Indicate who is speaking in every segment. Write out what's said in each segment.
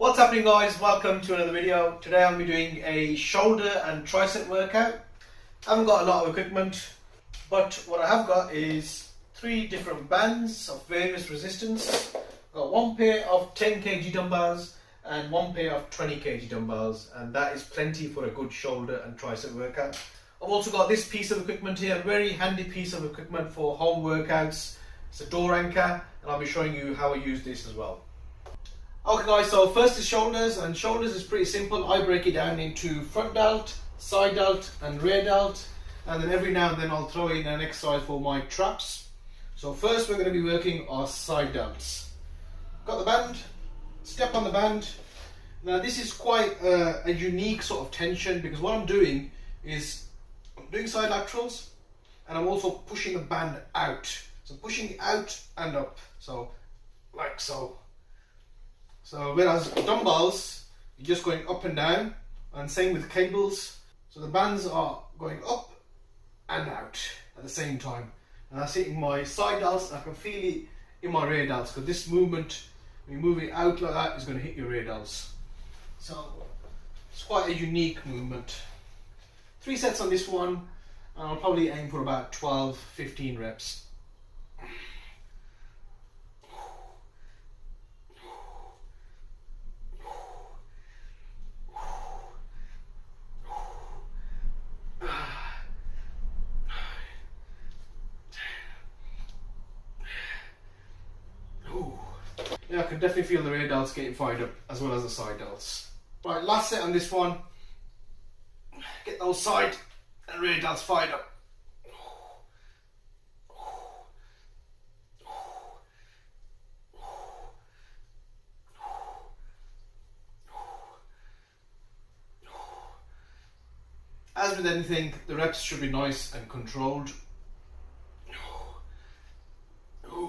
Speaker 1: What's happening, guys? Welcome to another video. Today I'll be doing a shoulder and tricep workout. I haven't got a lot of equipment, but what I have got is 3 different bands of various resistance. I've got 1 pair of 10 kg dumbbells and 1 pair of 20 kg dumbbells, and that is plenty for a good shoulder and tricep workout. I've also got this piece of equipment here, a very handy piece of equipment for home workouts. It's a door anchor, and I'll be showing you how I use this as well. Okay guys, so first is shoulders, and shoulders is pretty simple. I break it down into front delt, side delt and rear delt, and then every now and then I'll throw in an exercise for my traps. So first we're going to be working our side delts. Got the band, step on the band. Now this is quite a unique sort of tension, because what I'm doing is I'm doing side laterals and I'm also pushing the band out. So pushing it out and up, so like so. So whereas dumbbells, you're just going up and down, and same with cables. So the bands are going up and out at the same time. And that's hitting my side delts, and I can feel it in my rear delts, because this movement, when you move it out like that, is going to hit your rear delts. So it's quite a unique movement. 3 sets on this one, and I'll probably aim for about 12-15 reps. Yeah, I can definitely feel the rear delts getting fired up as well as the side delts. Right, last set on this one. Get those side and rear delts fired up. As with anything, the reps should be nice and controlled.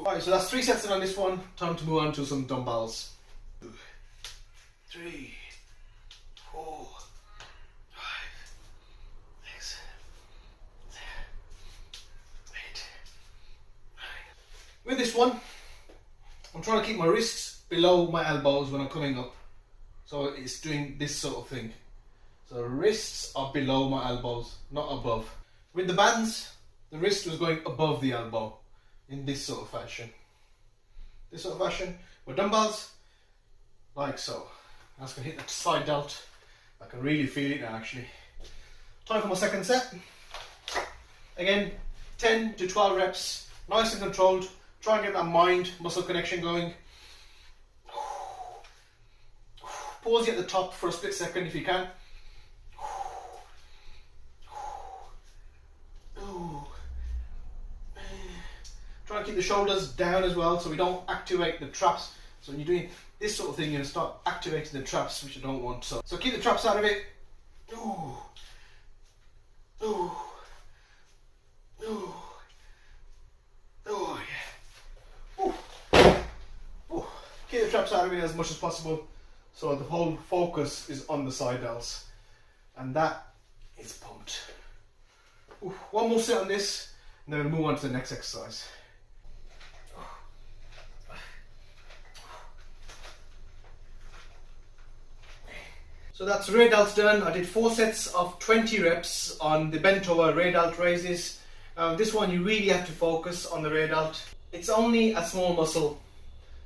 Speaker 1: Right, so that's 3 sets in on this one. Time to move on to some dumbbells. 2, 3, 4, 5, 6, 7, 8, 9. With this one, I'm trying to keep my wrists below my elbows when I'm coming up. So it's doing this sort of thing. So the wrists are below my elbows, not above. With the bands, the wrist was going above the elbow. In this sort of fashion. This sort of fashion. With dumbbells, like so. That's going to hit the side delt. I can really feel it now actually. Time for my second set. Again, 10 to 12 reps. Nice and controlled. Try and get that mind-muscle connection going. Pause it at the top for a split second if you can. Try and keep the shoulders down as well, so we don't activate the traps. So when you're doing this sort of thing, you're going to start activating the traps, which you don't want. So keep the traps out of it. Ooh. Ooh. Ooh. Oh yeah. Ooh. Ooh. Keep the traps out of it as much as possible, so the whole focus is on the side delts, and that is pumped. Ooh. One more set on this, and then we'll move on to the next exercise. So that's rear delts done. I did 4 sets of 20 reps on the bent over rear delt raises. This one you really have to focus on the rear delt. It's only a small muscle,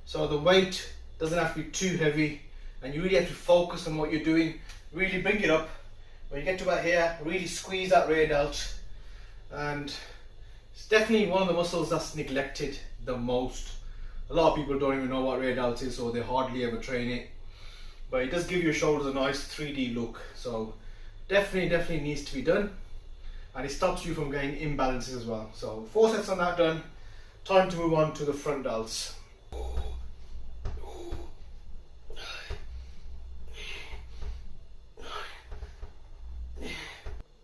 Speaker 1: so the weight doesn't have to be too heavy, and you really have to focus on what you're doing. Really bring it up. When you get to about here, really squeeze that rear delt, and it's definitely one of the muscles that's neglected the most. A lot of people don't even know what rear delt is, or they hardly ever train it. But it does give your shoulders a nice 3D look, so definitely needs to be done, and it stops you from getting imbalances as well. So 4 sets on that done. Time to move on to the front delts.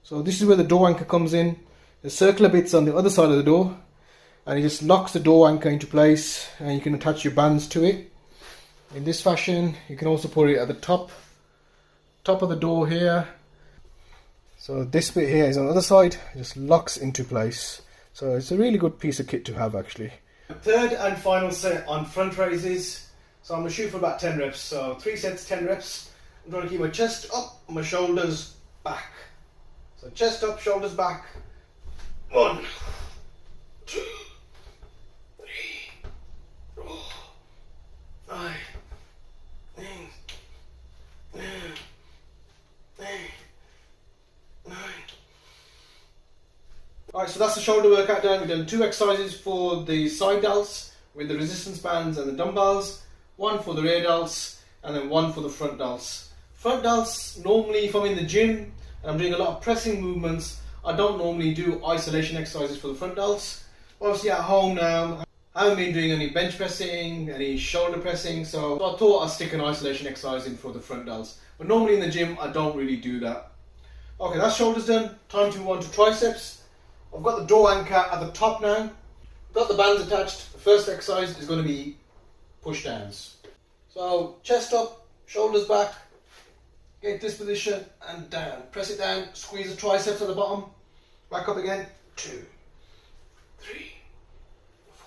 Speaker 1: So this is where the door anchor comes in. The circular bit's on the other side of the door, and it just locks the door anchor into place, and you can attach your bands to it in this fashion. You can also put it at the top of the door here. So this bit here is on the other side, it just locks into place. So it's a really good piece of kit to have actually. The third and final set on front raises. So I'm going to shoot for about 10 reps. So 3 sets, 10 reps. I'm trying to keep my chest up, my shoulders back. So chest up, shoulders back. 1, 2, 3, 4, 5, 6, 7, 8, 9. Alright, so that's the shoulder workout done. We've done 2 exercises for the side delts with the resistance bands and the dumbbells, 1 for the rear delts, and then 1 for the front delts. Front delts, normally if I'm in the gym and I'm doing a lot of pressing movements, I don't normally do isolation exercises for the front delts. Obviously at home now, I haven't been doing any bench pressing, any shoulder pressing, so I thought I'd stick an isolation exercise in for the front delts. But normally in the gym, I don't really do that. Okay, that's shoulders done. Time to move on to triceps. I've got the door anchor at the top now. Got the bands attached. The first exercise is going to be push downs. So chest up, shoulders back, get this position and down. Press it down, squeeze the triceps at the bottom, back up again. 2, 3, 4,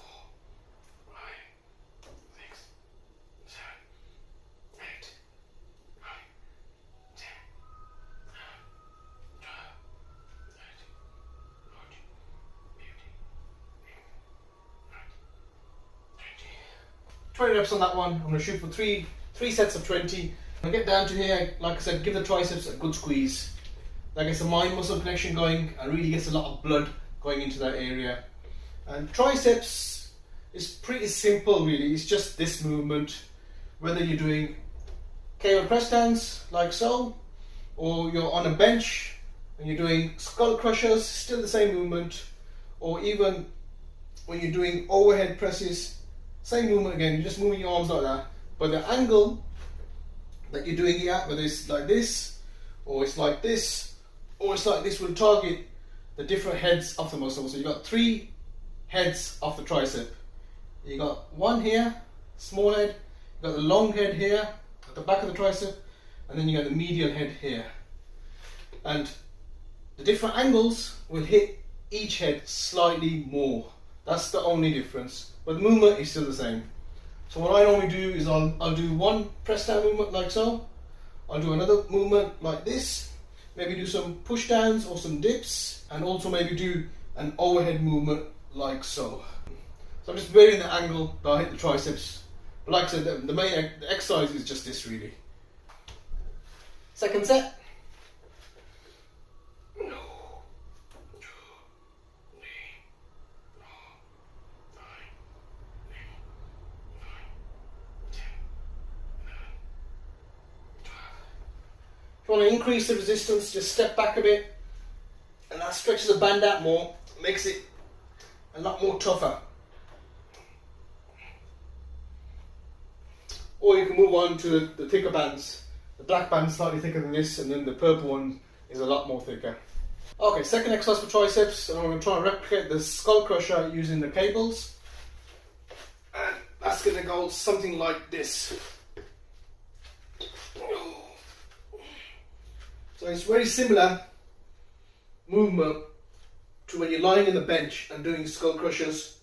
Speaker 1: 5, 6, 7, 8, 9, 10, 11, 12, 13, 14, 15, 20 reps on that one. I'm going to shoot for three sets of 20. When I get down to here, like I said, give the triceps a good squeeze. That gets the mind muscle connection going and really gets a lot of blood going into that area. And triceps is pretty simple really. It's just this movement. Whether you're doing cable press downs like so, or you're on a bench and you're doing skull crushers, still the same movement. Or even when you're doing overhead presses, same movement again, you're just moving your arms like that. But the angle that you're doing it at, whether it's like this, or it's like this, or it's like this, will target the different heads of the muscle. So you've got 3 heads of the tricep. You got one here, small head, you got the long head here, at the back of the tricep, and then you got the medial head here. And the different angles will hit each head slightly more. That's the only difference. But the movement is still the same. So what I normally do is I'll do one press down movement like so. I'll do another movement like this. Maybe do some push downs or some dips, and also maybe do an overhead movement like so. So I'm just varying the angle that I hit the triceps. But like I said, the main exercise is just this really. Second set. 'If you want to increase the resistance, just step back a bit, and that stretches the band out more, makes it a lot more tougher. Or you can move on to the thicker bands. The black band is slightly thicker than this, and then the purple one is a lot more thicker. Okay, second exercise for triceps, and I'm going to try and replicate the skull crusher using the cables. And that's going to go something like this. So it's very similar movement to when you're lying in the bench and doing skull crushers.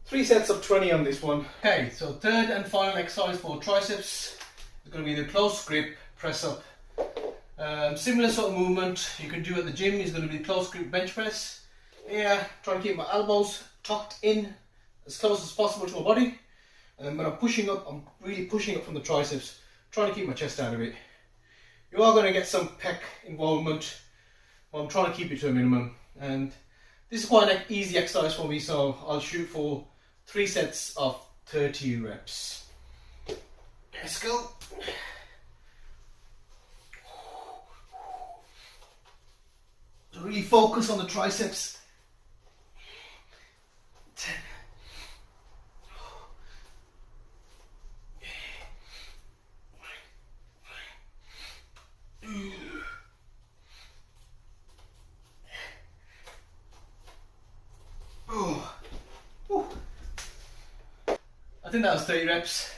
Speaker 1: Three sets of 20 on this one. Okay, so third and final exercise for triceps is going to be the close grip press up. Similar sort of movement you can do at the gym is going to be close grip bench press. Yeah, trying to keep my elbows tucked in as close as possible to my body, and then when I'm pushing up, I'm really pushing up from the triceps, trying to keep my chest down a bit. You are going to get some pec involvement, but I'm trying to keep it to a minimum. And this is quite an easy exercise for me, so I'll shoot for 3 sets of 30 reps. Let's go. So really focus on the triceps. 10. I think that was 30 reps.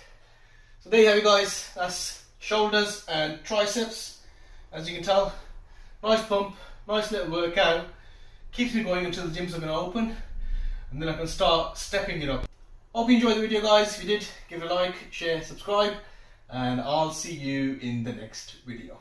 Speaker 1: So there you have it guys, that's shoulders and triceps. As you can tell, nice pump, nice little workout. Keeps me going until the gyms are going to open, and then I can start stepping it up. Hope you enjoyed the video, guys. If you did, give it a like, share, subscribe, and I'll see you in the next video.